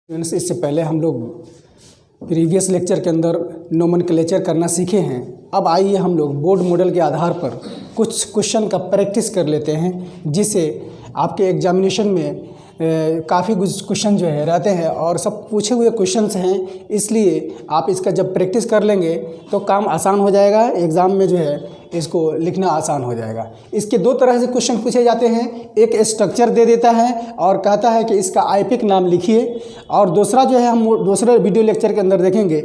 Friends, इससे पहले हम लोग प्रीवियस लेक्चर के अंदर नोमेनक्लेचर करना सीखे हैं। अब आइए हम लोग बोर्ड मॉडल के आधार पर कुछ क्वेश्चन का प्रैक्टिस कर लेते हैं, जिससे आपके एग्जामिनेशन में काफ़ी कुछ क्वेश्चन जो है रहते हैं और सब पूछे हुए क्वेश्चंस हैं। इसलिए आप इसका जब प्रैक्टिस कर लेंगे तो काम आसान हो जाएगा, एग्ज़ाम में जो है इसको लिखना आसान हो जाएगा। इसके दो तरह से क्वेश्चन पूछे जाते हैं। एक स्ट्रक्चर दे देता है और कहता है कि इसका आईपिक नाम लिखिए, और दूसरा जो है हम दूसरे वीडियो लेक्चर के अंदर देखेंगे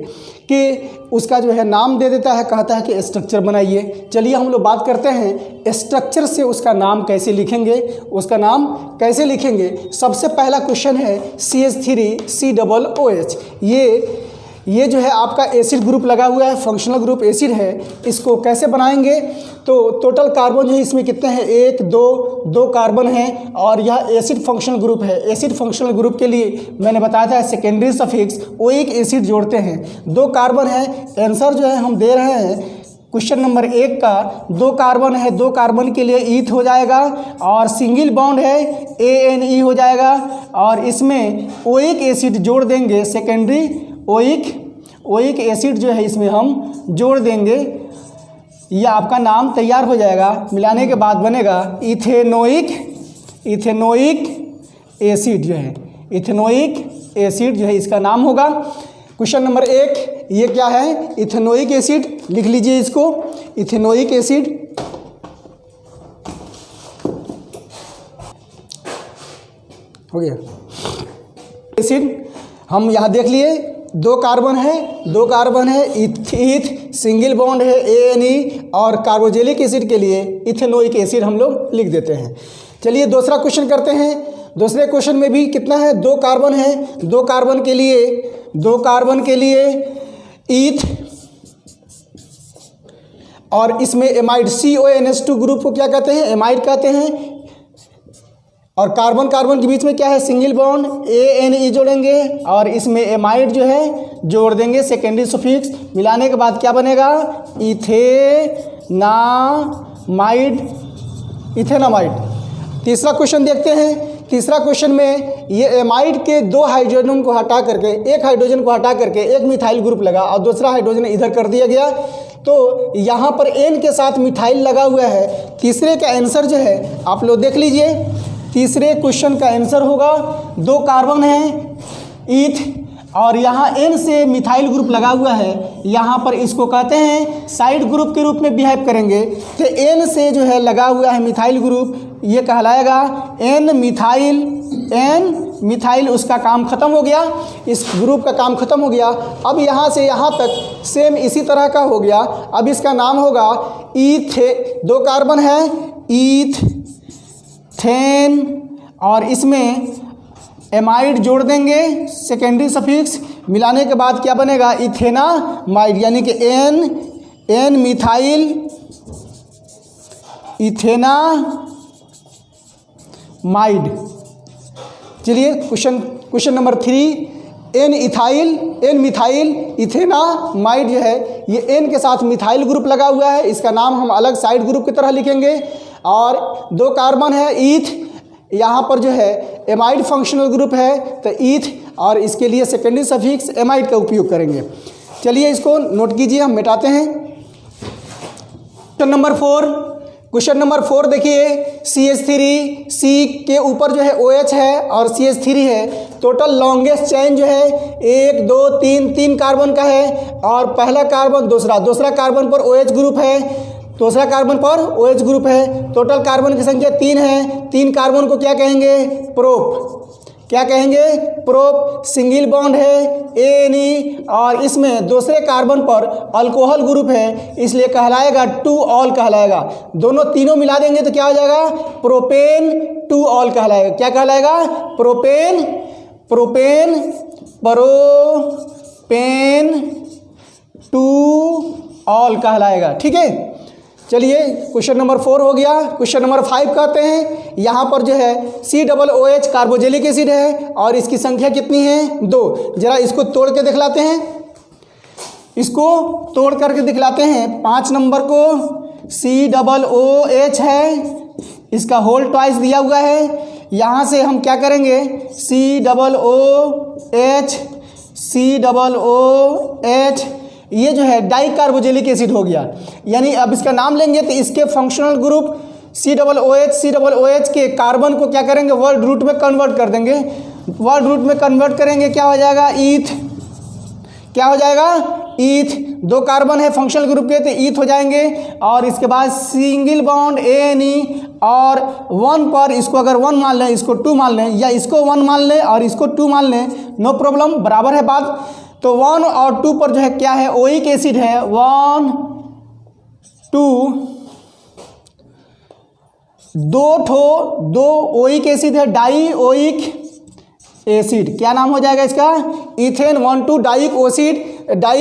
कि उसका जो है नाम दे देता है, कहता है कि स्ट्रक्चर बनाइए। चलिए हम लोग बात करते हैं स्ट्रक्चर से उसका नाम कैसे लिखेंगे, उसका नाम कैसे लिखेंगे। सबसे पहला क्वेश्चन है CH3COOH। ये जो है आपका एसिड ग्रुप लगा हुआ है, फंक्शनल ग्रुप एसिड है। इसको कैसे बनाएंगे? तो टोटल कार्बन जो है इसमें कितने हैं? 1 2 कार्बन हैं और यह एसिड फंक्शनल ग्रुप है। एसिड फंक्शनल ग्रुप के लिए मैंने बताया था सेकेंडरी सफिक्स ओइक एसिड जोड़ते हैं। 2 कार्बन है। आंसर जो है हम दे रहे हैं क्वेश्चन नंबर 1 का 2 कार्बन है, 2 कार्बन के लिए ईथ हो जाएगा और सिंगल बॉन्ड है ANE हो जाएगा, और इसमें ओइक एसिड जोड़ देंगे। सेकेंडरी ओइक एसिड जो है इसमें हम जोड़ देंगे। यह आपका नाम तैयार हो जाएगा। मिलाने के बाद बनेगा इथेनोइक एसिड जो है, इथेनोइक एसिड जो है इसका नाम होगा। क्वेश्चन नंबर 1 ये क्या है? Ethanoic acid. लिख लीजिए इसको, इथेनोइक एसिड। हो गया एसिड। हम यहाँ देख लिए 2 कार्बन है, ईथ सिंगल बॉन्ड है ANE, और कार्बोजेलिक एसिड के लिए इथेनोइक एसिड हम लोग लिख देते हैं। चलिए दूसरा क्वेश्चन करते हैं। दूसरे क्वेश्चन में भी कितना है? 2 कार्बन है। 2 कार्बन के लिए ईथ, और इसमें एमाइड CONH2 ग्रुप को क्या कहते हैं? एमाइड कहते हैं। और कार्बन के बीच में क्या है? सिंगल बॉन्ड ANE जोड़ेंगे और इसमें एमाइड जो है जोड़ देंगे, सेकेंडरी सफिक्स। मिलाने के बाद क्या बनेगा? इथेनामाइड। तीसरा क्वेश्चन देखते हैं। तीसरा क्वेश्चन में ये एमाइड के 2 हाइड्रोजन को हटा करके, एक हाइड्रोजन को हटा करके एक मिथाइल ग्रुप लगा और दूसरा हाइड्रोजन इधर कर दिया गया। तो यहाँ पर N के साथ मिथाइल लगा हुआ है। तीसरे का आंसर जो है आप लोग देख लीजिए। तीसरे क्वेश्चन का आंसर होगा 2 कार्बन है ईथ, और यहाँ N से मिथाइल ग्रुप लगा हुआ है। यहाँ पर इसको कहते हैं साइड ग्रुप के रूप में बिहेव करेंगे। तो N से जो है लगा हुआ है मिथाइल ग्रुप, ये कहलाएगा N मिथाइल। उसका काम खत्म हो गया, इस ग्रुप का काम खत्म हो गया। अब यहाँ से यहाँ तक सेम इसी तरह का हो गया। अब इसका नाम होगा 2 कार्बन है ईथेन, और इसमें एमाइड जोड़ देंगे, सेकेंडरी सफिक्स। मिलाने के बाद क्या बनेगा? इथेनामाइड, यानी कि N मिथाइल इथेनामाइड। चलिए question number 3 N methyl ethanamide जो है ये N के साथ मिथाइल ग्रुप लगा हुआ है। इसका नाम हम अलग साइड ग्रुप की तरह लिखेंगे। और 2 कार्बन है ईथ, यहाँ पर जो है एमाइड फंक्शनल ग्रुप है तो ईथ, और इसके लिए सेकेंडरी सफिक्स एमाइड का उपयोग करेंगे। चलिए इसको नोट कीजिए, हम मिटाते हैं। क्वेश्चन नंबर 4 देखिए। CH3, C के ऊपर जो है OH है और CH3 है। टोटल लॉन्गेस्ट चेन जो है 1 2 3 कार्बन का है, और पहला कार्बन दूसरा कार्बन पर OH ग्रुप है, दूसरा कार्बन पर OH ग्रुप है। टोटल कार्बन की संख्या 3 है। 3 कार्बन को क्या कहेंगे? प्रोप। क्या कहेंगे? प्रोप। सिंगल बॉन्ड है ANE, और इसमें दूसरे कार्बन पर अल्कोहल ग्रुप है, इसलिए कहलाएगा 2 ऑल कहलाएगा। तीनों मिला देंगे तो क्या हो जाएगा? प्रोपेन 2 ऑल कहलाएगा। क्या कहलाएगा? प्रोपेन 2 ऑल कहलाएगा। ठीक है। चलिए क्वेश्चन नंबर 4 हो गया। क्वेश्चन नंबर 5 कहते हैं। यहाँ पर जो है COOH कार्बोजेलिक एसिड है और इसकी संख्या कितनी है? 2। जरा इसको तोड़ के दिखलाते हैं, इसको तोड़ करके दिखलाते हैं। 5 नंबर को COOH है, इसका होल ट्वाइस दिया हुआ है। यहाँ से हम क्या करेंगे, COOH ये जो है डाई कार्बोजेलिक एसिड हो गया। यानी अब इसका नाम लेंगे तो इसके फंक्शनल ग्रुप COOH के कार्बन को क्या करेंगे, वर्ड रूट में कन्वर्ट कर देंगे। वर्ड रूट में कन्वर्ट करेंगे क्या हो जाएगा, ईथ। क्या हो जाएगा, ईथ। 2 कार्बन है फंक्शनल ग्रुप के तो ईथ हो जाएंगे। और इसके बाद सिंगल बॉन्ड ANE और 1 पर, इसको अगर 1 मान लें, इसको 2 मान लें, या इसको 1 मान लें और इसको 2 मान लें, नो प्रॉब्लम, बराबर है बात। तो 1 और 2 पर जो है क्या है, ओइक एसिड है। 1 2 दो ओइक एसिड है, डाई ओइक एसिड। क्या नाम हो जाएगा इसका, इथेन 1,2 डाई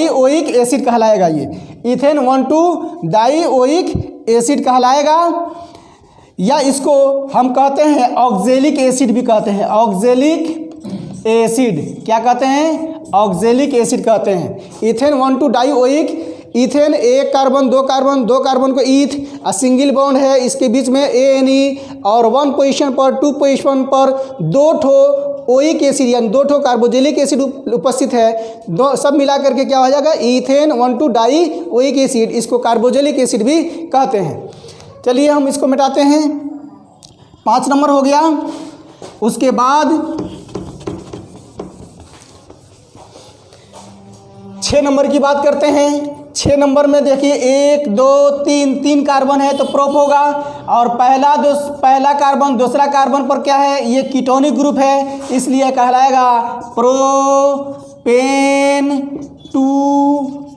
ओइक एसिड कहलाएगा। ये इथेन 1,2 डाई ओइक एसिड कहलाएगा। या इसको हम कहते हैं ऑक्जेलिक एसिड भी कहते हैं, ऑक्जेलिक एसिड। क्या कहते हैं, ऑक्जेलिक एसिड कहते हैं। Ethane 1,2 die oic, ethane 1 carbon 2 carbon 2 carbon को ईथ, और सिंगल बॉन्ड है इसके बीच में ANE, और 1 पोजीशन पर 2 पोजीशन पर 2 ठो ओइक एसिड यानी 2 ठो कार्बोजेलिक एसिड उपस्थित है। दो सब मिला करके क्या हो जाएगा, इथेन 1,2 डाई ओइक एसिड। इसको कार्बोजेलिक एसिड भी कहते हैं। चलिए हम इसको मिटाते हैं। 5 नंबर हो गया। उसके बाद 6 नंबर की बात करते हैं। 6 नंबर में देखिए 1 2 3 कार्बन है तो प्रोप होगा। और पहला कार्बन दूसरा कार्बन पर क्या है, ये कीटोनिक ग्रुप है, इसलिए कहलाएगा प्रोपेन 2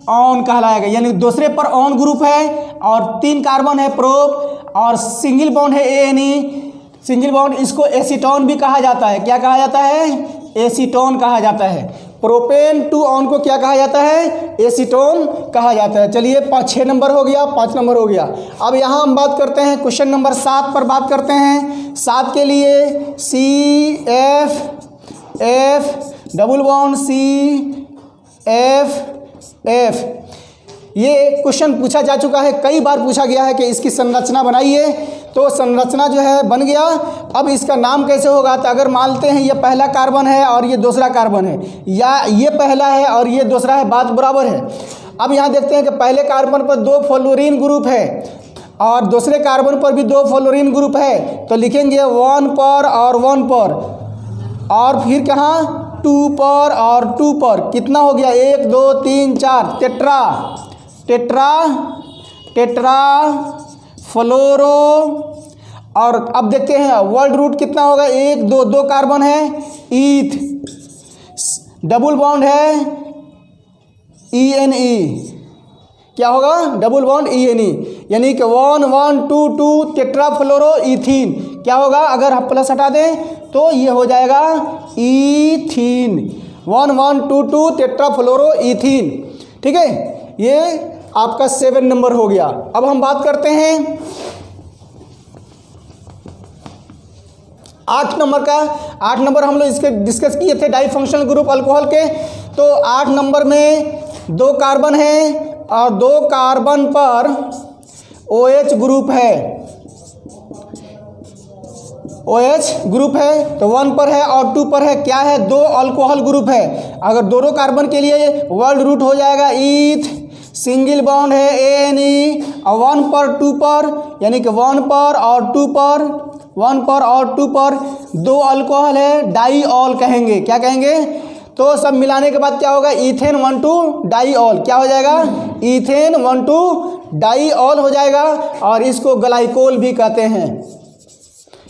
ऑन कहलाएगा। यानी दूसरे पर ऑन ग्रुप है और 3 कार्बन है प्रोप, और सिंगल बॉन्ड है ANE, सिंगल बॉन्ड। इसको एसीटोन भी कहा जाता है। क्या कहा जाता है, एसीटोन कहा जाता है। प्रोपेन 2 ऑन को क्या कहा जाता है, एसीटोन कहा जाता है। चलिए 6 नंबर हो गया, 5 नंबर हो गया। अब यहाँ हम बात करते हैं क्वेश्चन नंबर 7 पर बात करते हैं। 7 के लिए CF डबल बॉन्ड CF ये क्वेश्चन पूछा जा चुका है, कई बार पूछा गया है कि इसकी संरचना बनाइए। तो संरचना जो है बन गया। अब इसका नाम कैसे होगा, तो अगर मानते हैं ये पहला कार्बन है और ये दूसरा कार्बन है, या ये पहला है और ये दूसरा है, बात बराबर है। अब यहाँ देखते हैं कि पहले कार्बन पर 2 फ्लोरीन ग्रुप है और दूसरे कार्बन पर भी 2 फ्लोरीन ग्रुप है, तो लिखेंगे 1 पर और 1 पर, और फिर कहाँ 2 पर और 2 पर। कितना हो गया, 1 2 3 4 टेट्रा फ्लोरो। और अब देखते हैं वर्ड रूट कितना होगा, 1 2 कार्बन है, ईथ, डबल बॉन्ड है ENE। क्या होगा, डबल बॉन्ड ENE, यानी कि 1 1 2 2 टेट्रा फ्लोरो इथीन। क्या होगा, अगर हम प्लस हटा दें तो ये हो जाएगा ईथीन। 1 1 2 2 टेट्रा फ्लोरो इथीन। ठीक है, ये आपका 7 नंबर हो गया। अब हम बात करते हैं 8 नंबर का। 8 नंबर हम लोग इसके डिस्कस किए थे डाई फंक्शनल ग्रुप अल्कोहल के। तो 8 नंबर में 2 कार्बन है और 2 कार्बन पर OH ग्रुप है, OH ग्रुप है। तो 1 पर है और 2 पर है, क्या है, 2 अल्कोहल ग्रुप है। अगर दोनों कार्बन के लिए वर्ड रूट हो जाएगा ईथ, सिंगल बॉन्ड है ANE, और 1 पर 2 पर, यानी कि 1 पर और 2 पर, 1 पर और 2 पर 2 अल्कोहल है, डाई ऑल कहेंगे। क्या कहेंगे, तो सब मिलाने के बाद क्या होगा, इथेन 1,2 डाई ऑल। क्या हो जाएगा, इथेन 1,2 डाई ऑल हो जाएगा। और इसको ग्लाइकोल भी कहते हैं।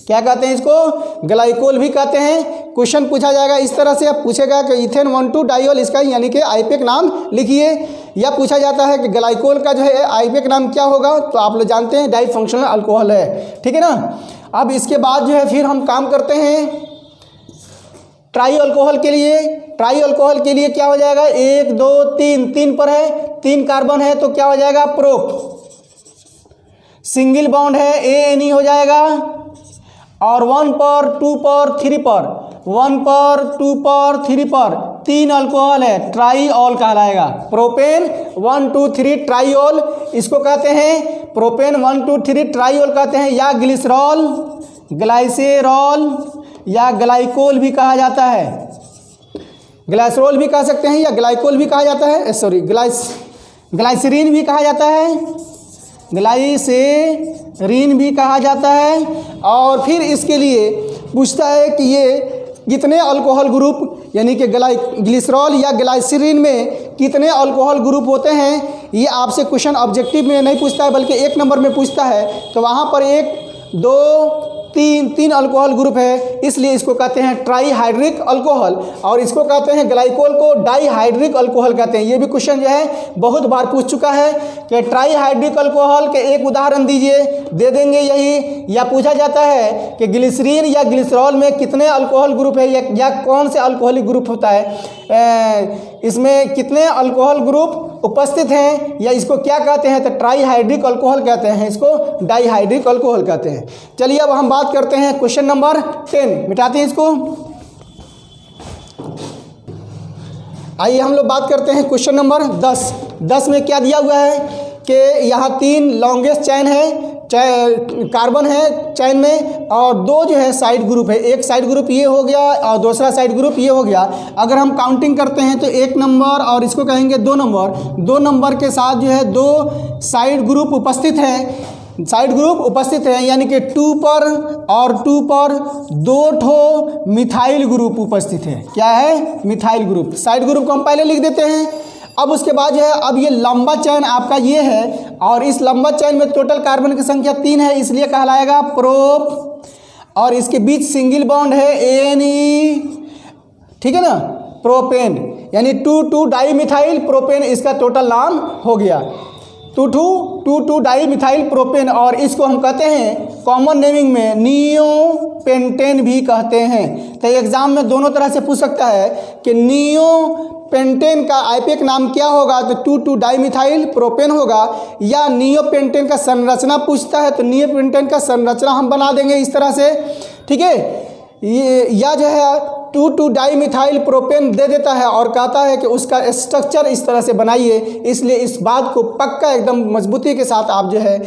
क्या कहते हैं, इसको ग्लाइकोल भी कहते हैं। क्वेश्चन पूछा जाएगा इस तरह से, अब पूछेगा कि इथेन 1,2 डाइऑल, इसका यानी कि आईपेक नाम लिखिए। या पूछा जाता है कि ग्लाइकोल का जो है आईपेक नाम क्या होगा, तो आप लोग जानते हैं डाई फंक्शनल अल्कोहल है। ठीक है ना। अब इसके बाद जो है फिर हम काम करते हैं ट्राई अल्कोहल के लिए। ट्राई अल्कोहल के लिए क्या हो जाएगा, 1 2 3 पर है, 3 कार्बन है, तो क्या हो जाएगा, प्रोप। सिंगल बॉन्ड है ANE हो जाएगा। और 1 पर 2 पर 3 पर, 1 पर 2 पर 3 पर 3 अल्कोहल है, ट्राईऑल कहलाएगा। प्रोपेन 1 2 3 ट्राईऑल इसको कहते हैं, प्रोपेन 1 2 3 ट्राईऑल कहते हैं। या ग्लिसरॉल, ग्लाइसेरॉल या ग्लाइकोल भी कहा जाता है। ग्लाइसरॉल भी कह सकते हैं या ग्लाइकोल भी कहा जाता है, सॉरी ग्लाइसरीन भी कहा जाता है, ग्लाइसेरीन भी कहा जाता है। और फिर इसके लिए पूछता है कि ये कितने अल्कोहल ग्रुप यानी कि ग्लिसरॉल या ग्लाइसरीन में कितने अल्कोहल ग्रुप होते हैं, ये आपसे क्वेश्चन ऑब्जेक्टिव में नहीं पूछता है बल्कि 1 नंबर में पूछता है। तो वहाँ पर 1 2 3 अल्कोहल ग्रुप है, इसलिए इसको कहते हैं ट्राईहाइड्रिक अल्कोहल, और इसको कहते हैं ग्लाइकोल को डाईहाइड्रिक अल्कोहल कहते हैं। ये भी क्वेश्चन जो है बहुत बार पूछ चुका है कि ट्राईहाइड्रिक अल्कोहल के एक उदाहरण दीजिए, दे देंगे यही। या पूछा जाता है कि ग्लिसरीन या ग्लिसरॉल में कितने अल्कोहल ग्रुप है या कौन से अल्कोहलिक ग्रुप होता है, इसमें कितने अल्कोहल ग्रुप उपस्थित हैं, या इसको क्या कहते हैं, तो ट्राईहाइड्रिक अल्कोहल कहते हैं, इसको डाईहाइड्रिक अल्कोहल कहते हैं। चलिए अब हम बात करते हैं क्वेश्चन नंबर 10, मिटाते हैं इसको। आइए हम लोग बात करते हैं क्वेश्चन नंबर 10 में क्या दिया हुआ है कि यहाँ 3 लॉन्गेस्ट चैन है, कार्बन है चैन में, और 2 जो है साइड ग्रुप है। एक साइड ग्रुप ये हो गया और दूसरा साइड ग्रुप ये हो गया। अगर हम काउंटिंग करते हैं तो 1 नंबर और इसको कहेंगे 2 नंबर, 2 नंबर के साथ जो है 2 साइड ग्रुप उपस्थित हैं, साइड ग्रुप उपस्थित हैं, यानी कि 2 पर और 2 पर 2 ठो मिथाइल ग्रुप उपस्थित है। क्या है? Methyl group. साइड ग्रुप को हम पहले लिख देते हैं। अब उसके बाद जो है, अब ये लंबा चैन आपका ये है, और इस लंबा चैन में टोटल कार्बन की संख्या 3 है, इसलिए कहलाएगा प्रोप, और इसके बीच सिंगल बॉन्ड है एनी, ठीक है ना, प्रोपेन, यानी 2,2 डाई मिथाइल प्रोपेन इसका टोटल नाम हो गया, 2,2 डाई मिथाइल प्रोपेन। और इसको हम कहते हैं कॉमन नेमिंग में नियोपेंटेन भी कहते हैं। तो एग्जाम में दोनों तरह से पूछ सकता है कि नियोपेंटेन का आईपीएक नाम क्या होगा, तो 2,2 डाई मिथाइल प्रोपेन होगा, या नियोपेंटेन का संरचना पूछता है तो नियोपेंटेन का संरचना हम बना देंगे इस तरह से, ठीक है। ये या जो है 2,2 डाई मिथाइल प्रोपेन दे देता है और कहता है कि उसका स्ट्रक्चर इस तरह से बनाइए। इसलिए इस बात को पक्का एकदम मजबूती के साथ आप जो है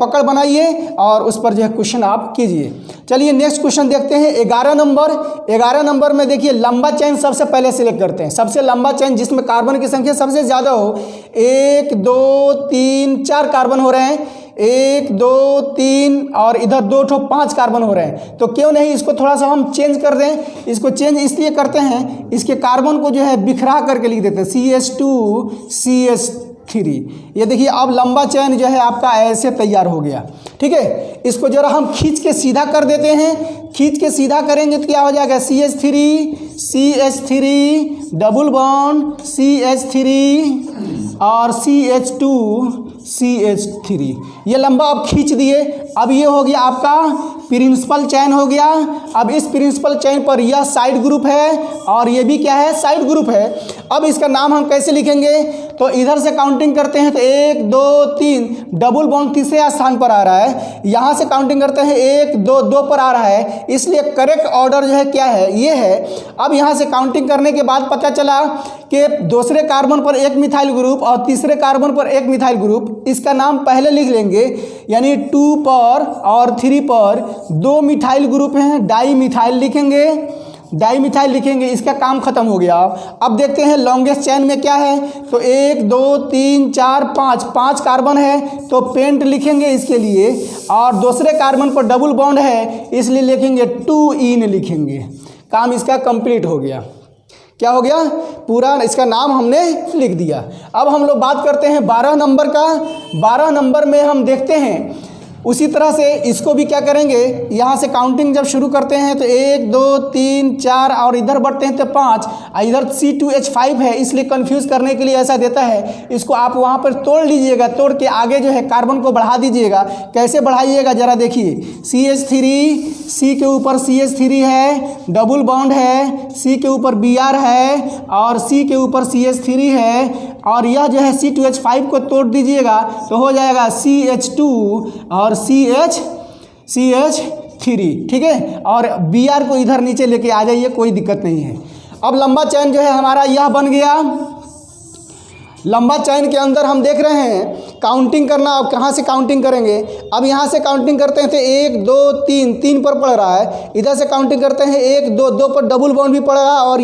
पकड़ बनाइए और उस पर जो है क्वेश्चन आप कीजिए। चलिए नेक्स्ट क्वेश्चन देखते हैं 11 नंबर। 11 नंबर में देखिए लंबा चैन सबसे पहले सिलेक्ट करते हैं, सबसे लंबा चैन जिसमें कार्बन की संख्या सबसे ज़्यादा हो। 1 2 3 4 कार्बन हो रहे हैं, 1 2 3 और इधर 2 ठो 5 कार्बन हो रहे हैं। तो क्यों नहीं इसको थोड़ा सा हम चेंज कर दें। इसको चेंज इसलिए करते हैं, इसके कार्बन को जो है बिखरा करके लिख देते हैं, CH2 CH3। ये देखिए अब लंबा चैन जो है आपका ऐसे तैयार हो गया, ठीक है। इसको जरा हम खींच के सीधा कर देते हैं। खींच के सीधा करेंगे तो क्या हो जाएगा, CH3 डबल बॉन्ड CH3 और CH2 CH3। ये लंबा आप खींच दिए। अब ये हो गया आपका प्रिंसिपल चैन हो गया। अब इस प्रिंसिपल चैन पर यह साइड ग्रुप है और ये भी क्या है, साइड ग्रुप है। अब इसका नाम हम कैसे लिखेंगे, तो इधर से काउंटिंग करते हैं तो 1 2 3 डबल बॉन्ड तीसरे स्थान पर आ रहा है। यहाँ से काउंटिंग करते हैं 1 2 2 पर आ रहा है, इसलिए करेक्ट ऑर्डर जो है क्या है, ये है। अब यहाँ से काउंटिंग करने के बाद पता चला कि दूसरे कार्बन पर 1 मिथाइल ग्रुप और तीसरे कार्बन पर 1 मिथाइल ग्रुप, इसका नाम पहले लिख लेंगे, यानी 2 पर और 3 पर 2 मिथाइल ग्रुप हैं, डाई मिथाइल लिखेंगे, डाई मिथाइल लिखेंगे, इसका काम खत्म हो गया। अब देखते हैं लॉन्गेस्ट चैन में क्या है, तो 1 2 3 4 5 कार्बन है तो पेंट लिखेंगे इसके लिए, और दूसरे कार्बन पर डबल बॉन्ड है इसलिए लिखेंगे 2 इन लिखेंगे। काम इसका कंप्लीट हो गया। क्या हो गया, पूरा इसका नाम हमने लिख दिया। अब हम लोग बात करते हैं 12 नंबर का। 12 नंबर में हम देखते हैं उसी तरह से इसको भी क्या करेंगे, यहाँ से काउंटिंग जब शुरू करते हैं तो 1 2 3 4 और इधर बढ़ते हैं तो 5, इधर C2H5 है इसलिए कंफ्यूज करने के लिए ऐसा देता है। इसको आप वहाँ पर तोड़ लीजिएगा, तोड़ के आगे जो है कार्बन को बढ़ा दीजिएगा। कैसे बढ़ाइएगा जरा देखिए, CH3 C के ऊपर CH3 है, डबल बॉन्ड है, C के ऊपर Br है और C के ऊपर CH3 है, और यह जो है C2H5 को तोड़ दीजिएगा तो हो जाएगा CH2 और CH3, ठीक है। और Br को इधर नीचे लेके आ जाइए, कोई दिक्कत नहीं है। अब लंबा चैन जो है हमारा यह बन गया। लंबा चैन के अंदर हम देख रहे हैं काउंटिंग करना, अब कहाँ से काउंटिंग करेंगे, अब यहाँ से काउंटिंग करते हैं तो 1 2 3, 3 पर पड़ रहा है, इधर से काउंटिंग करते हैं 1 2, 2 पर डबल बॉन्ड भी पड़ रहा है और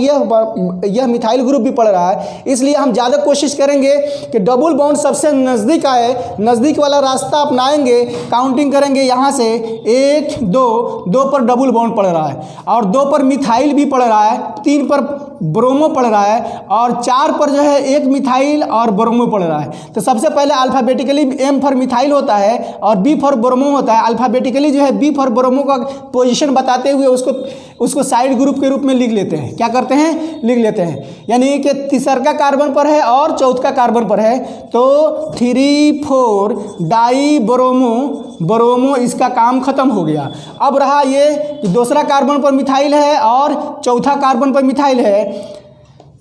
यह मिथाइल ग्रुप भी पड़ रहा है। इसलिए हम ज़्यादा कोशिश करेंगे कि डबल बॉन्ड सबसे नज़दीक आए, नज़दीक वाला रास्ता अपनाएंगे, काउंटिंग करेंगे यहाँ से 1 2, 2 पर डबल बॉन्ड पड़ रहा है और 2 पर मिथाइल भी पड़ रहा है, 3 पर ब्रोमो पड़ रहा है और 4 पर जो है 1 मिथाइल और ब्रोमो पड़ रहा है। तो सबसे पहले अल्फ़ाबेटिकली M फॉर मिथाइल होता है और B फॉर ब्रोमो होता है। अल्फ़ाबेटिकली जो है B फॉर ब्रोमो का पोजीशन बताते हुए उसको साइड ग्रुप के रूप में लिख लेते हैं। क्या करते हैं, लिख लेते हैं, यानी कि तीसरा कार्बन पर है और चौथा कार्बन पर है तो 3 4 डाई ब्रोमो, इसका काम खत्म हो गया। अब रहा ये कि दूसरा कार्बन पर मिथाइल है और चौथा कार्बन पर मिथाइल है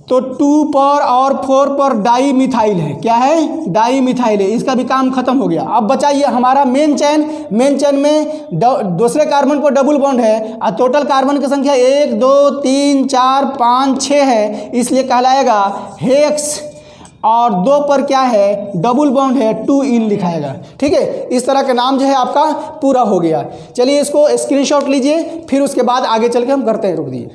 तो 2 पर और 4 पर डाई मिथाइल है। क्या है, डाई मिथाइल है, इसका भी काम खत्म हो गया। अब बचा ये हमारा मेन चेन में दूसरे कार्बन पर डबल बॉन्ड है और टोटल कार्बन की संख्या 1 2 3 4 5 6 है, इसलिए कहलाएगा हेक्स और 2 पर क्या है, डबल बॉन्ड है, 2 इन लिखाएगा। ठीक है, इस तरह का नाम जो है आपका पूरा हो गया। चलिए इसको स्क्रीनशॉट लीजिए, फिर उसके बाद आगे चल के हम करते हैं। रुक दिए,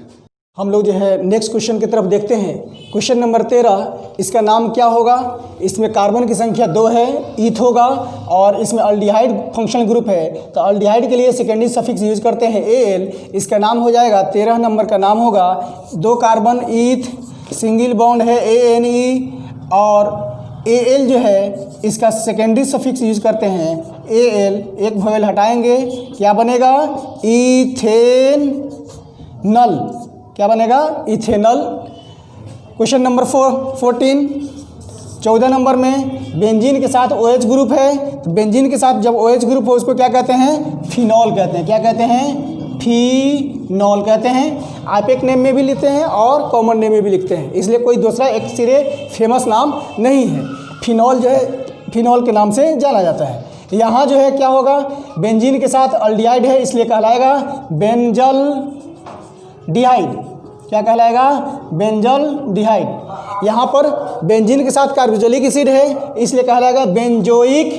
हम लोग जो है नेक्स्ट क्वेश्चन की तरफ देखते हैं। क्वेश्चन नंबर 13, इसका नाम क्या होगा, इसमें कार्बन की संख्या 2 है, ईथ होगा और इसमें अल्डिहाइड फंक्शनल ग्रुप है तो अल्डिहाइड के लिए सेकेंडरी सफिक्स यूज करते हैं AL। इसका नाम हो जाएगा 13 नंबर का नाम होगा 2 कार्बन ईथ, सिंगल बॉन्ड है ANE और AL जो है इसका सेकेंडरी सफिक्स यूज करते हैं AL, एक वोवेल हटाएंगे, क्या बनेगा, इथेनल। क्या बनेगा, इथेनल। क्वेश्चन नंबर 14, 14 नंबर में बेंजीन के साथ OH ग्रुप है तो बेंजीन के साथ जब OH ग्रुप हो उसको क्या कहते हैं, फिनॉल कहते हैं। क्या कहते हैं, फिनॉल कहते हैं। आप एक नेम में भी लिखते हैं और कॉमन नेम में भी लिखते हैं, इसलिए कोई दूसरा एक सिरे फेमस नाम नहीं है। फिनॉल जो है फिनॉल के नाम से जाना जाता है। यहाँ जो है क्या होगा, बेंजीन के साथ अल्डिहाइड है इसलिए कहलाएगा बेंजल डिहाइड। क्या कहलाएगा, बेंजल डिहाइड। यहाँ पर बेंजीन के साथ कार्बोक्सिलिक एसिड है इसलिए कहलाएगा बेंजोइक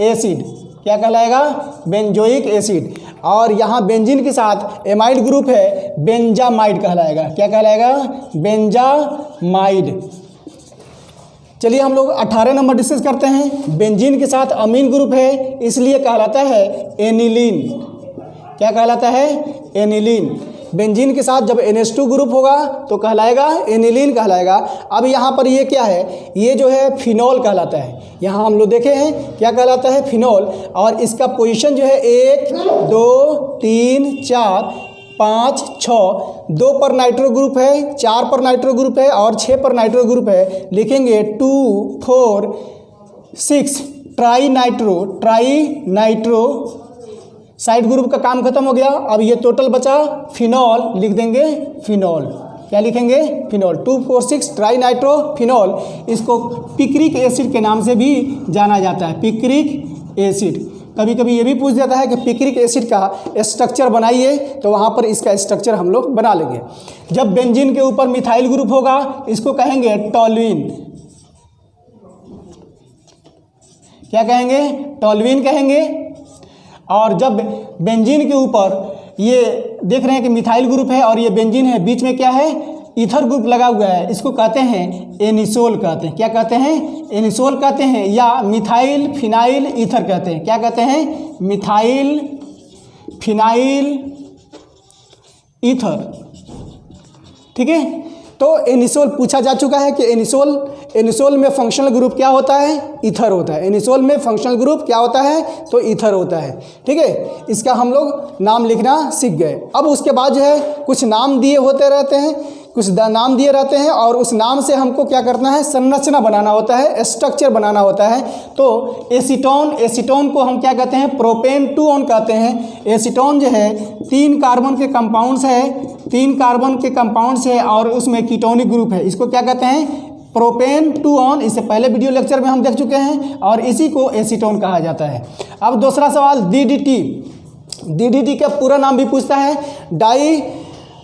एसिड। क्या कहलाएगा, बेंजोइक एसिड। और यहाँ बेंजीन के साथ एमाइड ग्रुप है, बेंजामाइड कहलाएगा। क्या कहलाएगा, बेंजामाइड। चलिए हम लोग 18 नंबर डिस्कस करते हैं। बेंजीन के साथ अमीन ग्रुप है इसलिए कहलाता है एनिलीन। क्या कहलाता है, एनिलीन। बेंजीन के साथ जब NH2 ग्रुप होगा तो कहलाएगा एनिलीन कहलाएगा। अब यहाँ पर ये क्या है, ये जो है फिनॉल कहलाता है। यहाँ हम लोग देखे हैं क्या कहलाता है, फिनॉल। और इसका पोजीशन जो है 1 2 3 4 5 6, 2 पर नाइट्रो ग्रुप है, 4 पर नाइट्रो ग्रुप है और 6 पर नाइट्रो ग्रुप है। लिखेंगे 2 4 6 ट्राई नाइट्रो साइड ग्रुप का काम खत्म हो गया। अब ये टोटल बचा फिनॉल, लिख देंगे फिनॉल। क्या लिखेंगे, फिनॉल। 2 4 6 tri nitro phenol. इसको पिक्रिक एसिड के नाम से भी जाना जाता है, पिक्रिक एसिड। कभी कभी ये भी पूछ जाता है कि पिक्रिक एसिड का स्ट्रक्चर बनाइए तो वहाँ पर इसका स्ट्रक्चर हम लोग बना लेंगे। जब बेंजीन के ऊपर मिथाइल ग्रुप होगा इसको कहेंगे टॉल्यूइन। क्या कहेंगे, टॉल्यूइन कहेंगे। और जब बेंजीन के ऊपर ये देख रहे हैं कि मिथाइल ग्रुप है और ये बेंजीन है, बीच में क्या है, ईथर ग्रुप लगा हुआ है, इसको कहते हैं एनिसोल कहते हैं। क्या कहते हैं, एनिसोल कहते हैं या मिथाइल फिनाइल ईथर कहते हैं। क्या कहते हैं, मिथाइल फिनाइल ईथर। ठीक है, तो एनिसोल पूछा जा चुका है कि एनिसोल में फंक्शनल ग्रुप क्या होता है, ईथर होता है। एनिसोल में फंक्शनल ग्रुप क्या होता है, तो ईथर होता है। ठीक है, इसका हम लोग नाम लिखना सीख गए। अब उसके बाद जो है कुछ नाम दिए होते रहते हैं, कुछ नाम दिए रहते हैं और उस नाम से हमको क्या करना है, संरचना बनाना होता है, स्ट्रक्चर बनाना होता है। तो एसीटोन को हम क्या कहते हैं, प्रोपेन 2 ऑन कहते हैं। एसीटोन जो है 3 कार्बन के कंपाउंड्स है और उसमें कीटोनिक ग्रुप है, इसको क्या कहते हैं, प्रोपेन 2 ऑन। इससे पहले वीडियो लेक्चर में हम देख चुके हैं और इसी को एसीटोन कहा जाता है। अब दूसरा सवाल DDT का पूरा नाम भी पूछता है,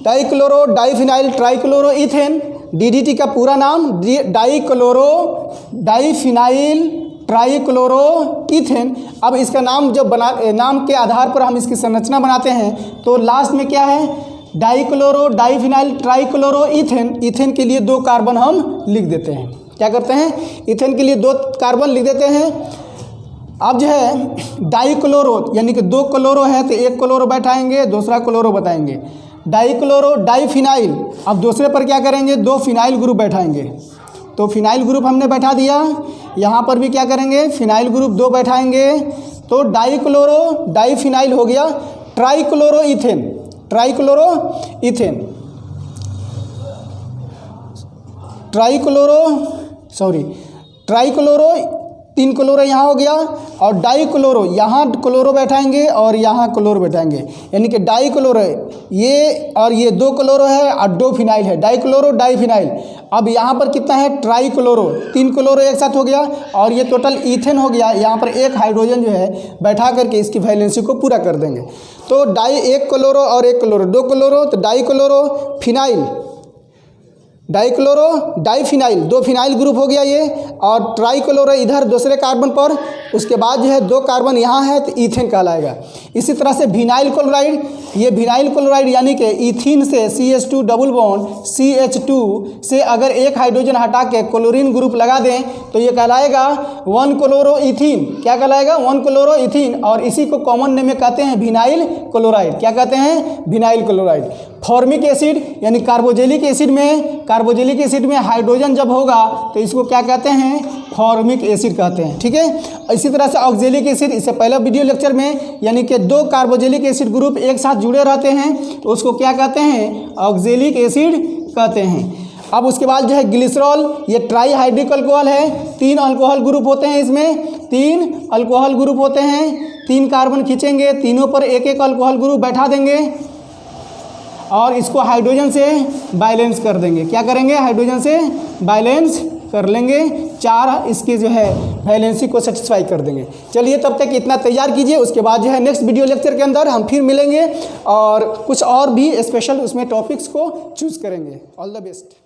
dichloro diphenyl trichloro ethane. DDT का पूरा नाम डाइफिनाइल ट्राइक्लोरोइथेन। अब इसका नाम जब नाम के आधार पर हम इसकी संरचना बनाते हैं तो लास्ट में क्या है, डाइफिनाइल ट्राइक्लोरोइथेन। इथेन के लिए 2 कार्बन हम लिख देते हैं। क्या करते हैं, इथेन के लिए 2 कार्बन लिख देते हैं। अब जो है डाइक्लोरो यानी कि 2 क्लोरो है तो 1 क्लोरो बैठाएंगे, दूसरा क्लोरो बताएंगे। डाइफिनाइल, अब दूसरे पर क्या करेंगे, 2 फिनाइल ग्रुप बैठाएंगे। तो फिनाइल ग्रुप हमने बैठा दिया, यहाँ पर भी क्या करेंगे, फिनाइल ग्रुप 2 बैठाएंगे। तो डाइफिनाइल हो गया। ट्राइक्लोरोइथेन 3 क्लोरो यहाँ हो गया, और डाइक्लोरो यहाँ क्लोरो बैठाएंगे और यहाँ क्लोरो बैठाएंगे, यानी कि डाइक्लोरो ये और ये 2 क्लोरो है और 2 फिनाइल है, डाइफिनाइल। अब यहाँ पर कितना है, ट्राइक्लोरो, 3 क्लोरो एक साथ हो गया और ये टोटल ईथेन हो गया। यहाँ पर 1 हाइड्रोजन जो है बैठा करके इसकी वैलेंसी को पूरा कर देंगे। तो 1 क्लोरो और 1 क्लोरो, 2 क्लोरो, तो डाइफिनाइल 2 फिनाइल ग्रुप हो गया ये, और ट्राइक्लोरो इधर दूसरे कार्बन पर, उसके बाद जो है 2 कार्बन यहाँ है तो ईथेन कहलाएगा। इसी तरह से विनाइल क्लोराइड, ये विनाइल क्लोराइड यानी कि ईथीन से CH2 डबल बॉन्ड CH2 से अगर 1 हाइड्रोजन हटा के क्लोरीन ग्रुप लगा दें तो ये कहलाएगा 1 क्लोरोइथीन। क्या कहलाएगा, 1 क्लोरोइथीन। और इसी को कॉमन नेम में कहते हैं विनाइल क्लोराइड। क्या कहते हैं, विनाइल क्लोराइड। फॉर्मिक एसिड यानी कार्बोजेलिक एसिड में हाइड्रोजन जब होगा तो इसको क्या कहते हैं, फॉर्मिक एसिड कहते हैं। ठीक है, इसी तरह से ऑक्जेलिक एसिड, इससे पहले वीडियो लेक्चर में यानी कि 2 कार्बोजेलिक एसिड ग्रुप एक साथ जुड़े रहते हैं तो उसको क्या कहते हैं, ऑक्जेलिक एसिड कहते हैं। अब उसके बाद जो है ग्लिसरॉल, ये ट्राईहाइड्रिक अल्कोहल है। 3 अल्कोहल ग्रुप होते हैं इसमें, 3 अल्कोहल ग्रुप होते हैं। 3 कार्बन खींचेंगे, तीनों पर 1 अल्कोहल ग्रुप बैठा देंगे और इसको हाइड्रोजन से बैलेंस कर देंगे। क्या करेंगे, हाइड्रोजन से बैलेंस कर लेंगे, 4 इसकी जो है वैलेंसी को सेटिस्फाई कर देंगे। चलिए तब तक इतना तैयार कीजिए, उसके बाद जो है नेक्स्ट वीडियो लेक्चर के अंदर हम फिर मिलेंगे और कुछ और भी स्पेशल उसमें टॉपिक्स को चूज़ करेंगे। All the best.